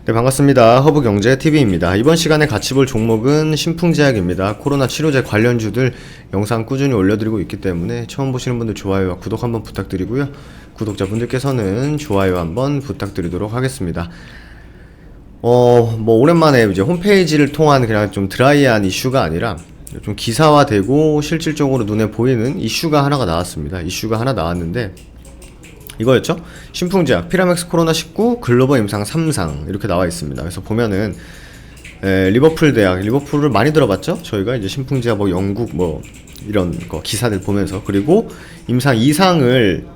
네, 반갑습니다. 허브경제TV입니다. 이번 시간에 같이 볼 종목은 신풍제약입니다. 코로나 치료제 관련주들 영상 꾸준히 올려드리고 있기 때문에 처음 보시는 분들 좋아요와 구독 한번 부탁드리고요. 구독자분들께서는 좋아요 한번 부탁드리도록 하겠습니다. 오랜만에 이제 홈페이지를 통한 그냥 좀 드라이한 이슈가 아니라 좀 기사화되고 실질적으로 눈에 보이는 이슈가 하나가 나왔습니다. 이슈가 하나 나왔는데 이거였죠? 신풍제약, 피라맥스 코로나19 글로벌 임상 3상 이렇게 나와 있습니다. 그래서 보면은 리버풀 대학, 리버풀을 많이 들어봤죠? 저희가 이제 신풍제약 영국 이런 거 기사들 보면서, 그리고 임상 2상을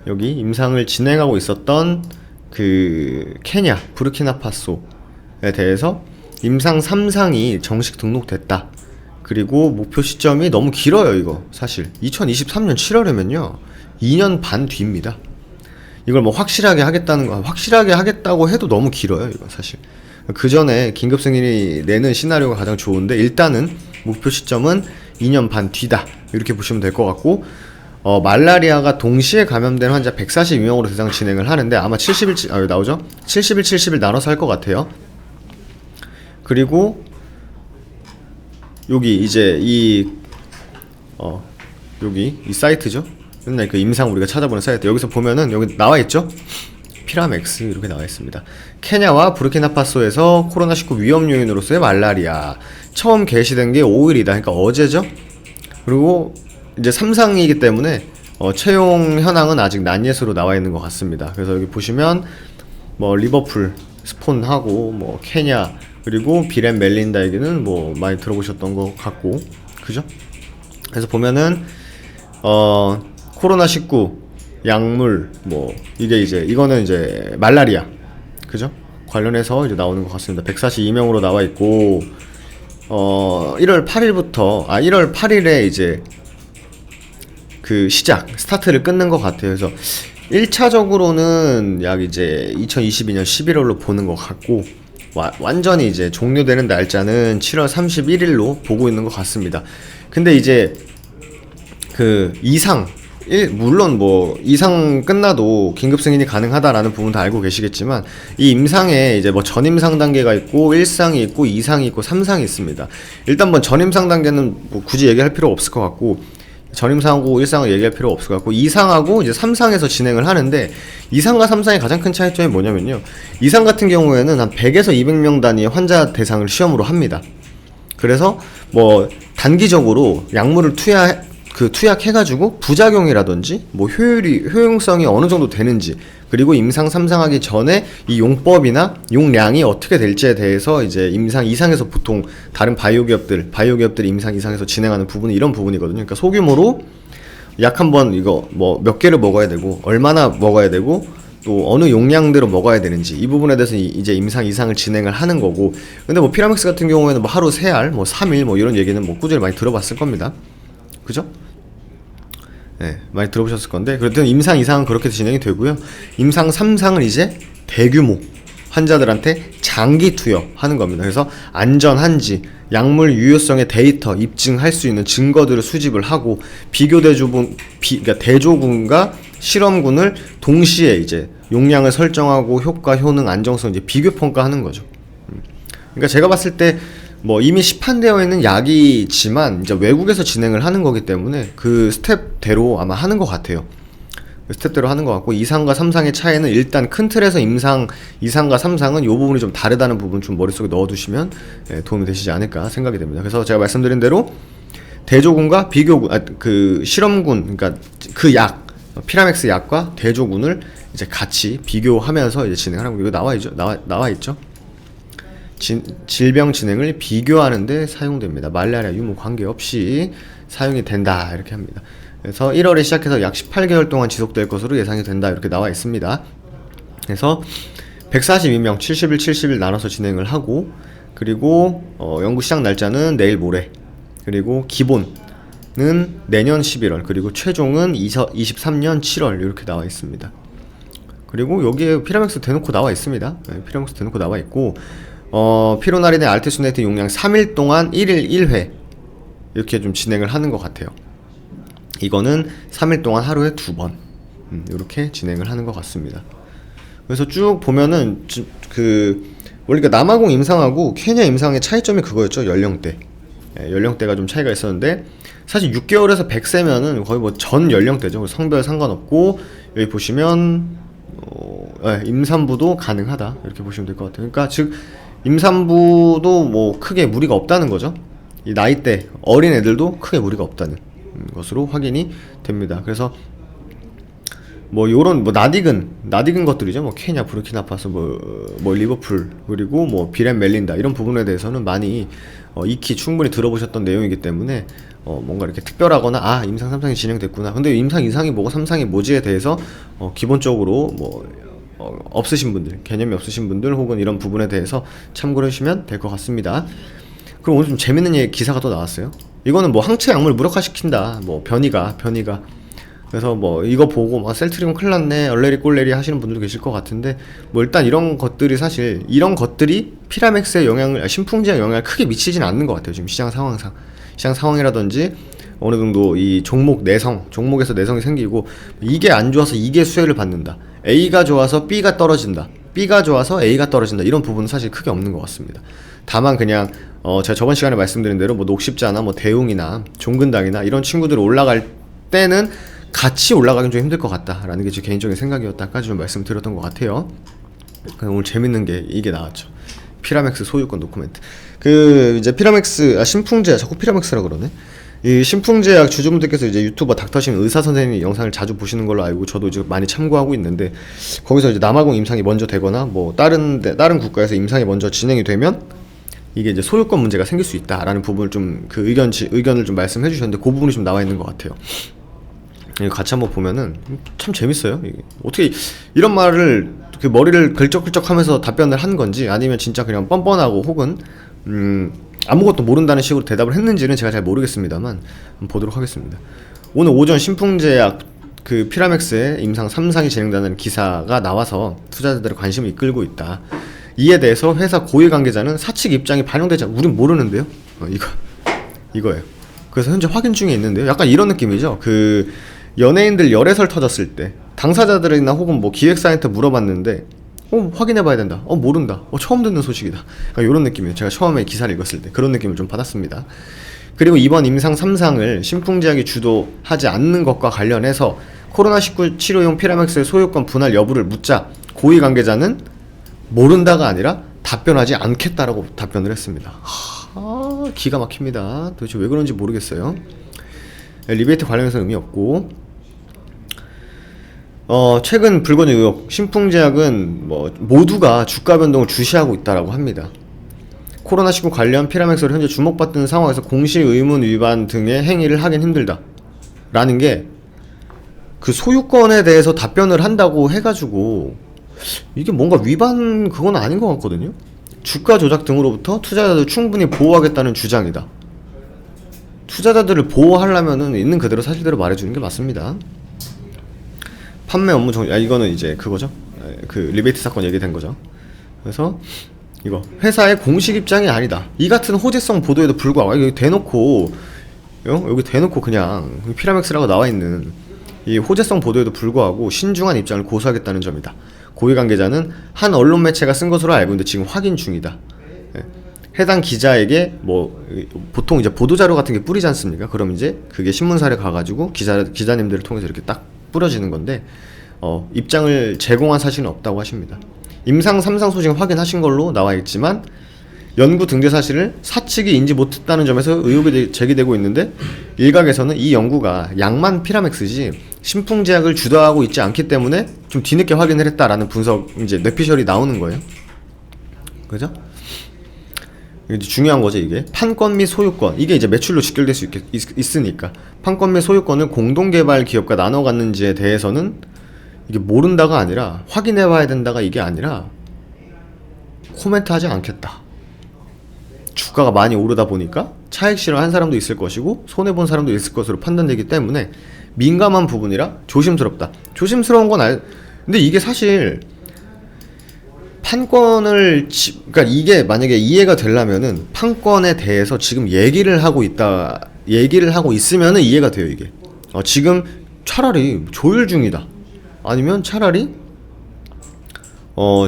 여기 임상을 진행하고 있었던 그 케냐, 부르키나파소에 대해서 임상 3상이 정식 등록됐다. 그리고 목표 시점이 너무 길어요. 이거 사실 2023년 7월이면요 2년 반 뒤입니다. 이걸 확실하게 하겠다는 거, 확실하게 하겠다고 해도 너무 길어요. 이건 사실 그 전에 긴급 승인이 내는 시나리오가 가장 좋은데, 일단은 목표 시점은 2년 반 뒤다 이렇게 보시면 될 것 같고, 말라리아가 동시에 감염된 환자 142명으로 대상 진행을 하는데 아마 70일 여기 나오죠? 70일 70일 나눠서 할 것 같아요. 그리고 여기 이제 여기 이 사이트죠. 맨날 그 임상 우리가 찾아보는 사이트, 여기서 보면은 여기 나와 있죠? 피라맥스 이렇게 나와 있습니다. 케냐와 부르키나파소에서 코로나19 위험 요인으로서의 말라리아 처음 게시된 게 5일이다. 그러니까 어제죠? 그리고 이제 3상이기 때문에 채용 현황은 아직 난예스로 나와 있는 것 같습니다. 그래서 여기 보시면 리버풀 스폰하고 케냐, 그리고 빌 앤 멜린다 얘기는 많이 들어보셨던 것 같고, 그죠? 그래서 보면은 코로나19 약물 이거는 이제 말라리아, 그죠? 관련해서 이제 나오는 것 같습니다. 142명으로 나와 있고 1월 8일에 이제 그 스타트를 끊는 것 같아요. 그래서 1차적으로는 약 이제 2022년 11월로 보는 것 같고, 완전히 이제 종료되는 날짜는 7월 31일로 보고 있는 것 같습니다. 근데 이제 그 물론 이상 끝나도 긴급 승인이 가능하다라는 부분 다 알고 계시겠지만, 이 임상에 이제 전임상 단계가 있고 1상이 있고 2상이 있고 3상이 있습니다. 일단 전임상 단계는 굳이 얘기할 필요 없을 것 같고, 전임상하고 1상을 얘기할 필요 없을 것 같고, 2상하고 이제 3상에서 진행을 하는데, 2상과 3상의 가장 큰 차이점이 뭐냐면요, 2상 같은 경우에는 한 100에서 200명 단위의 환자 대상을 시험으로 합니다. 그래서 단기적으로 약물을 투약해가지고 부작용이라든지 효용성이 어느 정도 되는지, 그리고 임상 3상하기 전에 이 용법이나 용량이 어떻게 될지에 대해서 이제 임상 2상에서 보통 다른 바이오기업들이 임상 2상에서 진행하는 부분이 이런 부분이거든요. 그러니까 소규모로 약 한 번 이거 몇 개를 먹어야 되고, 얼마나 먹어야 되고, 또 어느 용량대로 먹어야 되는지, 이 부분에 대해서 이제 임상 2상을 진행을 하는 거고. 근데 피라맥스 같은 경우에는 하루 3알, 3일 이런 얘기는 꾸준히 많이 들어봤을 겁니다. 그죠? 네, 많이 들어보셨을 건데, 그랬더니 임상 2상은 그렇게 진행이 되고요. 임상 3상은 이제 대규모 환자들한테 장기 투여하는 겁니다. 그래서 안전한지, 약물 유효성의 데이터 입증할 수 있는 증거들을 수집을 하고, 그러니까 대조군과 실험군을 동시에 이제 용량을 설정하고 효과, 효능, 안정성 이제 비교 평가하는 거죠. 그러니까 제가 봤을 때 이미 시판되어 있는 약이지만 이제 외국에서 진행을 하는 거기 때문에 그 스텝대로 아마 하는 것 같아요. 그 스텝대로 하는 것 같고, 2상과 3상의 차이는 일단 큰 틀에서 2상과 3상은 이 부분이 좀 다르다는 부분 좀 머릿속에 넣어두시면 도움이 되시지 않을까 생각이 됩니다. 그래서 제가 말씀드린 대로 대조군과 그 실험군, 그러니까 그 피라맥스 약과 대조군을 이제 같이 비교하면서 이제 진행을 하고, 이거 나와 있죠. 질병 진행을 비교하는데 사용됩니다. 말라리아 유무 관계없이 사용이 된다 이렇게 합니다. 그래서 1월에 시작해서 약 18개월 동안 지속될 것으로 예상이 된다 이렇게 나와 있습니다. 그래서 142명 70일 70일 나눠서 진행을 하고, 그리고 연구 시작 날짜는 내일 모레, 그리고 기본은 내년 11월, 그리고 최종은 23년 7월 이렇게 나와 있습니다. 그리고 여기에 피라맥스 대놓고 나와 있습니다. 피라맥스 대놓고 나와 있고, 피로나린의 알테수네이트 용량 3일 동안 1일 1회 이렇게 좀 진행을 하는 것 같아요. 이거는 3일 동안 하루에 2번 이렇게 진행을 하는 것 같습니다. 그래서 쭉 보면은 원래 남아공 임상하고 케냐 임상의 차이점이 그거였죠. 연령대. 연령대가 좀 차이가 있었는데 사실 6개월에서 100세면은 거의 뭐 전 연령대죠. 성별 상관없고 여기 보시면 임산부도 가능하다 이렇게 보시면 될 것 같아요. 그러니까 즉 임산부도 뭐 크게 무리가 없다는 거죠. 이 나이대 어린 애들도 크게 무리가 없다는 것으로 확인이 됩니다. 그래서 뭐 요런 뭐 나디근 것들이죠. 뭐 케냐, 부르키나파소, 뭐 리버풀, 그리고 뭐 비렌 멜린다 이런 부분에 대해서는 많이 익히 충분히 들어보셨던 내용이기 때문에 뭔가 이렇게 특별하거나 임상 3상이 진행됐구나. 근데 임상 2상이 뭐고 3상이 뭐지에 대해서 기본적으로 뭐 없으신 분들, 개념이 없으신 분들 혹은 이런 부분에 대해서 참고를 해주시면 될 것 같습니다. 그럼 오늘 좀 재밌는 기사가 또 나왔어요. 이거는 뭐 항체 약물 무력화시킨다. 뭐 변이가 그래서 뭐 이거 보고 셀트리온 큰일 났네 얼레리 꼴레리 하시는 분들도 계실 것 같은데 뭐 일단 이런 것들이 피라맥스의 영향을 신풍제약 영향을 크게 미치진 않는 것 같아요. 지금 시장 상황이라든지 어느 정도 이 종목에서 내성이 생기고 이게 안 좋아서 이게 수혜를 받는다. A가 좋아서 B가 떨어진다. B가 좋아서 A가 떨어진다. 이런 부분은 사실 크게 없는 것 같습니다. 다만 그냥 제가 저번 시간에 말씀드린 대로 뭐 녹십자나 뭐 대웅이나 종근당이나 이런 친구들 올라갈 때는 같이 올라가긴 좀 힘들 것 같다라는 게 제 개인적인 생각이었다까지 좀 말씀드렸던 것 같아요. 오늘 재밌는 게 이게 나왔죠. 피라맥스 소유권 도쿠멘트. 이제 신풍제약, 자꾸 피라맥스라 그러네. 이 신풍제약 주주분들께서 이제 유튜버 닥터신 의사 선생님 영상을 자주 보시는 걸로 알고 저도 이제 많이 참고하고 있는데 거기서 이제 남아공 임상이 먼저 되거나 뭐 다른 국가에서 임상이 먼저 진행이 되면 이게 이제 소유권 문제가 생길 수 있다라는 부분을 좀 의견을 좀 말씀해 주셨는데 그 부분이 좀 나와 있는 것 같아요. 같이 한번 보면은 참 재밌어요. 어떻게 이런 말을 머리를 긁적긁적 하면서 답변을 한 건지 아니면 진짜 그냥 뻔뻔하고 혹은 아무것도 모른다는 식으로 대답을 했는지는 제가 잘 모르겠습니다만 한번 보도록 하겠습니다. 오늘 오전 신풍제약 피라맥스의 임상 3상이 진행되는 기사가 나와서 투자자들의 관심을 이끌고 있다. 이에 대해서 회사 고위 관계자는 사측 입장이 반영되지 않고 우린 모르는데요. 이거예요. 그래서 현재 확인 중에 있는데요. 약간 이런 느낌이죠. 연예인들 열애설 터졌을 때 당사자들이나 혹은 뭐 기획사한테 물어봤는데 확인해봐야 된다. 모른다. 처음 듣는 소식이다. 그러니까 이런 느낌이에요. 제가 처음에 기사를 읽었을 때 그런 느낌을 좀 받았습니다. 그리고 이번 임상 3상을 신풍제약이 주도하지 않는 것과 관련해서 코로나19 치료용 피라맥스의 소유권 분할 여부를 묻자 고위 관계자는 모른다가 아니라 답변하지 않겠다라고 답변을 했습니다. 기가 막힙니다. 도대체 왜 그런지 모르겠어요. 리베이트 관련해서는 의미 없고 최근 불거진 의혹 신풍제약은 모두가 주가 변동을 주시하고 있다라고 합니다. 코로나19 관련 피라맥스로 현재 주목받는 상황에서 공시 의문 위반 등의 행위를 하긴 힘들다 라는 게 소유권에 대해서 답변을 한다고 해가지고 이게 뭔가 위반 그건 아닌 것 같거든요. 주가 조작 등으로부터 투자자들을 충분히 보호하겠다는 주장이다. 투자자들을 보호하려면은 있는 그대로 사실대로 말해주는 게 맞습니다. 판매 업무 이거는 이제 그거죠. 리베이트 사건 얘기된 거죠. 그래서 이거 회사의 공식 입장이 아니다. 이 같은 호재성 보도에도 불구하고 여기 대놓고 그냥 피라맥스라고 나와 있는 이 호재성 보도에도 불구하고 신중한 입장을 고수하겠다는 점이다. 고위 관계자는 한 언론 매체가 쓴 것으로 알고 있는데 지금 확인 중이다. 해당 기자에게 보통 이제 보도자료 같은 게 뿌리지 않습니까? 그럼 이제 그게 신문사에 가가지고 기자님들을 통해서 이렇게 딱 뿌려지는 건데 입장을 제공한 사실은 없다고 하십니다. 임상 3상 소식은 확인하신 걸로 나와 있지만 연구 등재 사실을 사측이 인지 못했다는 점에서 의혹이 제기되고 있는데 일각에서는 이 연구가 양만 피라맥스지 신풍제약을 주도하고 있지 않기 때문에 좀 뒤늦게 확인을 했다라는 분석 이제 뇌피셜이 나오는 거예요. 그죠? 중요한 거죠. 이게 판권 및 소유권 이게 이제 매출로 직결될 수 있으니까 판권 및 소유권을 공동개발 기업과 나눠 갖는지에 대해서는 이게 모른다가 아니라 확인해 봐야 된다가 이게 아니라 코멘트하지 않겠다. 주가가 많이 오르다 보니까 차익 실현한 사람도 있을 것이고 손해본 사람도 있을 것으로 판단되기 때문에 민감한 부분이라 조심스럽다. 조심스러운 건 근데 이게 사실 판권을 그러니까 이게 만약에 이해가 되려면은 판권에 대해서 지금 얘기를 하고 있으면은 이해가 돼요. 이게 지금 차라리 조율 중이다 아니면 차라리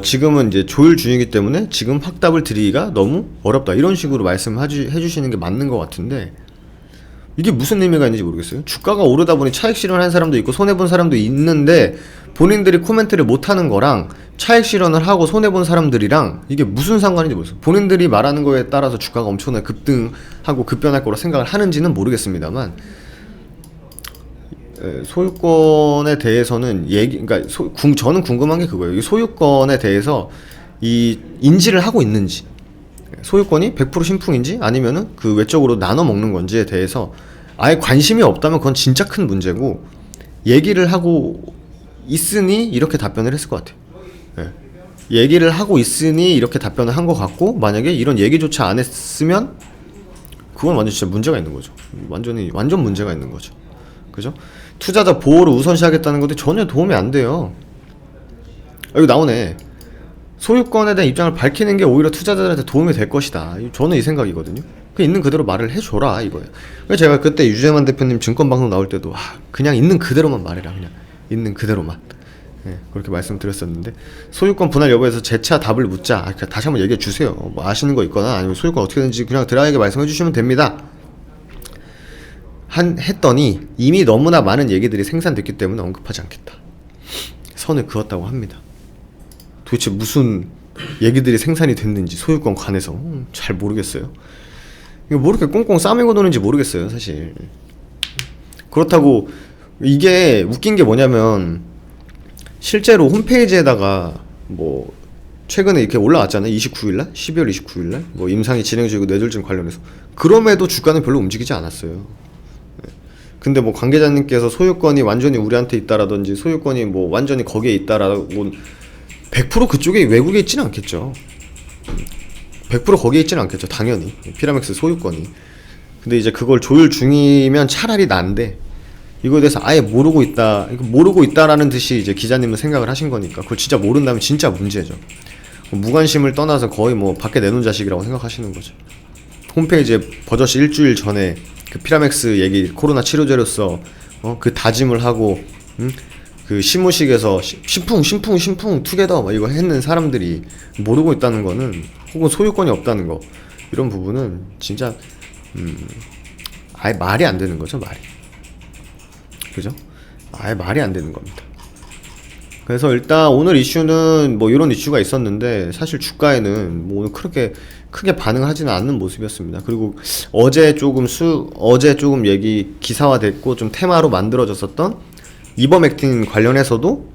지금은 이제 조율 중이기 때문에 지금 확답을 드리기가 너무 어렵다. 이런 식으로 해주시는 게 맞는 것 같은데, 이게 무슨 의미가 있는지 모르겠어요. 주가가 오르다 보니 차익 실현한 사람도 있고 손해본 사람도 있는데, 본인들이 코멘트를 못하는 거랑 차익 실현을 하고 손해본 사람들이랑 이게 무슨 상관인지 모르겠어요. 본인들이 말하는 거에 따라서 주가가 엄청나게 급등하고 급변할 거라 생각을 하는지는 모르겠습니다만, 소유권에 대해서는 그러니까 저는 궁금한 게 그거예요. 이 소유권에 대해서 이 인지를 하고 있는지, 소유권이 100% 신풍인지 아니면은 그 외적으로 나눠 먹는 건지에 대해서 아예 관심이 없다면 그건 진짜 큰 문제고, 얘기를 하고 있으니 이렇게 답변을 했을 것 같아요. 얘기를 하고 있으니 이렇게 답변을 한 것 같고, 만약에 이런 얘기조차 안 했으면 그건 완전 진짜 문제가 있는 거죠. 완전 문제가 있는 거죠. 그죠? 투자자 보호를 우선시하겠다는 것도 전혀 도움이 안 돼요. 여기 나오네. 소유권에 대한 입장을 밝히는 게 오히려 투자자들한테 도움이 될 것이다. 저는 이 생각이거든요. 있는 그대로 말을 해줘라 이거예요. 제가 그때 유재만 대표님 증권방송 나올 때도 그냥 있는 그대로만 말해라. 그냥 있는 그대로만. 그렇게 말씀드렸었는데, 소유권 분할 여부에서 재차 답을 묻자. 그러니까 다시 한번 얘기해 주세요. 뭐 아시는 거 있거나 아니면 소유권 어떻게 되는지 그냥 드라이하게 말씀해 주시면 됩니다. 했더니 이미 너무나 많은 얘기들이 생산됐기 때문에 언급하지 않겠다. 선을 그었다고 합니다. 도대체 무슨 얘기들이 생산이 됐는지 소유권 관해서 잘 모르겠어요. 이거 뭐 이렇게 꽁꽁 싸매고 도는지 모르겠어요, 사실. 그렇다고 이게 웃긴 게 뭐냐면, 실제로 홈페이지에다가 뭐 최근에 이렇게 올라왔잖아요. 29일날? 12월 29일날? 뭐 임상이 진행 중이고 뇌졸중 관련해서. 그럼에도 주가는 별로 움직이지 않았어요. 근데 뭐 관계자님께서 소유권이 완전히 우리한테 있다라든지 소유권이 뭐 완전히 거기에 있다라고 100% 그쪽에 외국에 있지는 않겠죠. 100% 거기에 있지는 않겠죠. 당연히 피라맥스 소유권이. 근데 이제 그걸 조율 중이면 차라리 난데, 이거에 대해서 아예 모르고 있다라는 듯이 이제 기자님은 생각을 하신 거니까, 그걸 진짜 모른다면 진짜 문제죠. 무관심을 떠나서 거의 뭐 밖에 내놓은 자식이라고 생각하시는 거죠. 홈페이지에 버젓이 일주일 전에 그 피라맥스 얘기, 코로나 치료제로서 그 다짐을 하고, 그 시무식에서 신풍 투게더 막 이거 했는 사람들이 모르고 있다는 거는, 혹은 소유권이 없다는 거, 이런 부분은 진짜 아예 말이 안 되는 거죠. 말이. 그죠? 아예 말이 안 되는 겁니다. 그래서 일단 오늘 이슈는 뭐 이런 이슈가 있었는데, 사실 주가에는 뭐 오늘 크게 반응을 하지는 않는 모습이었습니다. 그리고 어제 조금 얘기 기사화됐고 좀 테마로 만들어졌었던 이버맥틴 관련해서도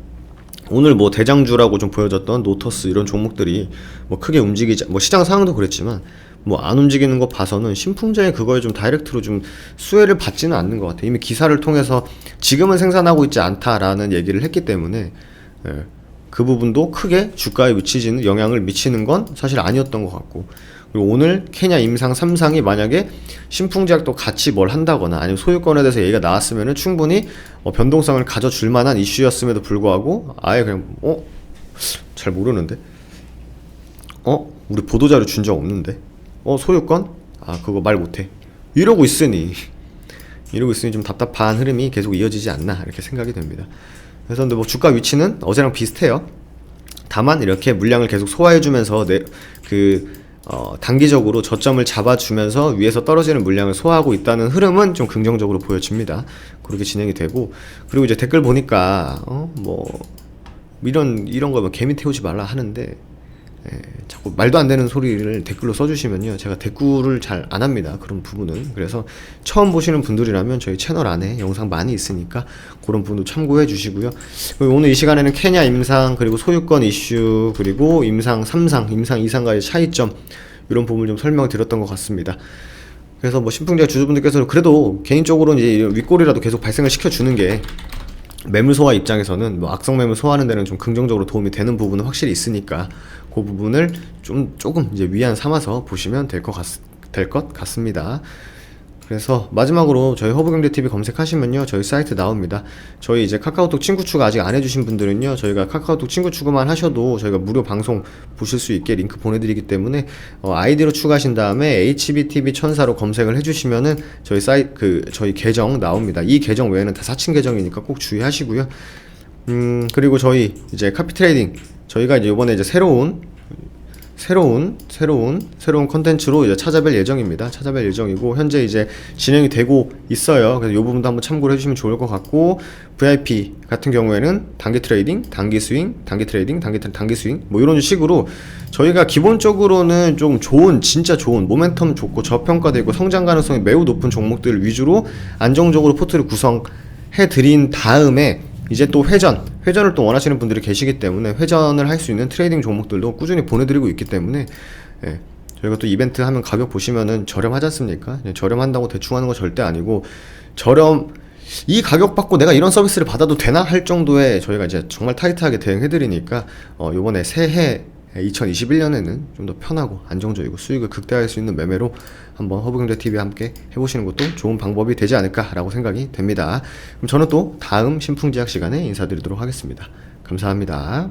오늘 뭐 대장주라고 좀 보여졌던 노터스 이런 종목들이 뭐 크게 움직이지, 뭐 시장 상황도 그랬지만 뭐 안 움직이는 거 봐서는 신풍제의 그거에 좀 다이렉트로 좀 수혜를 받지는 않는 것 같아요. 이미 기사를 통해서 지금은 생산하고 있지 않다라는 얘기를 했기 때문에, 그 부분도 크게 주가에 영향을 미치는 건 사실 아니었던 것 같고, 그리고 오늘 케냐 임상 3상이 만약에 신풍제약도 같이 뭘 한다거나 아니면 소유권에 대해서 얘기가 나왔으면은 충분히 변동성을 가져줄 만한 이슈였음에도 불구하고 아예 그냥 잘 모르는데 우리 보도자료 준 적 없는데 소유권? 그거 말 못해. 이러고 있으니 좀 답답한 흐름이 계속 이어지지 않나 이렇게 생각이 됩니다. 그래서 근데 뭐 주가 위치는 어제랑 비슷해요. 다만 이렇게 물량을 계속 소화해주면서 단기적으로 저점을 잡아주면서 위에서 떨어지는 물량을 소화하고 있다는 흐름은 좀 긍정적으로 보여집니다. 그렇게 진행이 되고, 그리고 이제 댓글 보니까 뭐 이런 거 뭐 개미 태우지 말라 하는데, 자꾸 말도 안 되는 소리를 댓글로 써주시면요, 제가 댓글을 잘 안 합니다. 그런 부분은. 그래서 처음 보시는 분들이라면 저희 채널 안에 영상 많이 있으니까 그런 부분도 참고해 주시고요. 오늘 이 시간에는 케냐 임상, 그리고 소유권 이슈, 그리고 임상 3상, 임상 2상과의 차이점, 이런 부분을 좀 설명을 드렸던 것 같습니다. 그래서 뭐 신풍제약 주주분들께서는 그래도 개인적으로는 이제 윗골이라도 계속 발생을 시켜주는 게 매물 소화 입장에서는 뭐 악성 매물 소화하는 데는 좀 긍정적으로 도움이 되는 부분은 확실히 있으니까, 그 부분을 조금 이제 위안 삼아서 보시면 될 것 같습니다. 그래서 마지막으로 저희 허브경제TV 검색하시면요, 저희 사이트 나옵니다. 저희 이제 카카오톡 친구 추가 아직 안 해주신 분들은요, 저희가 카카오톡 친구 추가만 하셔도 저희가 무료 방송 보실 수 있게 링크 보내드리기 때문에 아이디로 추가하신 다음에 HBTV 천사로 검색을 해주시면은 저희 계정 나옵니다. 이 계정 외에는 다 사칭 계정이니까 꼭 주의하시고요. 그리고 저희 이제 카피 트레이딩 저희가 이제 요번에 이제 새로운 컨텐츠로 이제 찾아뵐 예정입니다. 찾아뵐 예정이고, 현재 이제 진행이 되고 있어요. 그래서 요 부분도 한번 참고를 해주시면 좋을 것 같고, VIP 같은 경우에는 단기 트레이딩, 단기 스윙, 단기 트레이딩, 단기 스윙, 뭐 이런 식으로 저희가 기본적으로는 좀 좋은, 진짜 좋은, 모멘텀 좋고 저평가되고 성장 가능성이 매우 높은 종목들 위주로 안정적으로 포트를 구성해 드린 다음에, 이제 또 회전을 또 원하시는 분들이 계시기 때문에 회전을 할 수 있는 트레이딩 종목들도 꾸준히 보내드리고 있기 때문에, 예, 저희가 또 이벤트 하면 가격 보시면은 저렴하지 않습니까? 예, 저렴한다고 대충 하는 거 절대 아니고, 이 가격 받고 내가 이런 서비스를 받아도 되나 할 정도의 저희가 이제 정말 타이트하게 대응해드리니까, 요번에 새해 2021년에는 좀 더 편하고 안정적이고 수익을 극대화할 수 있는 매매로 한번 허브경제TV와 함께 해보시는 것도 좋은 방법이 되지 않을까라고 생각이 됩니다. 그럼 저는 또 다음 신풍제약 시간에 인사드리도록 하겠습니다. 감사합니다.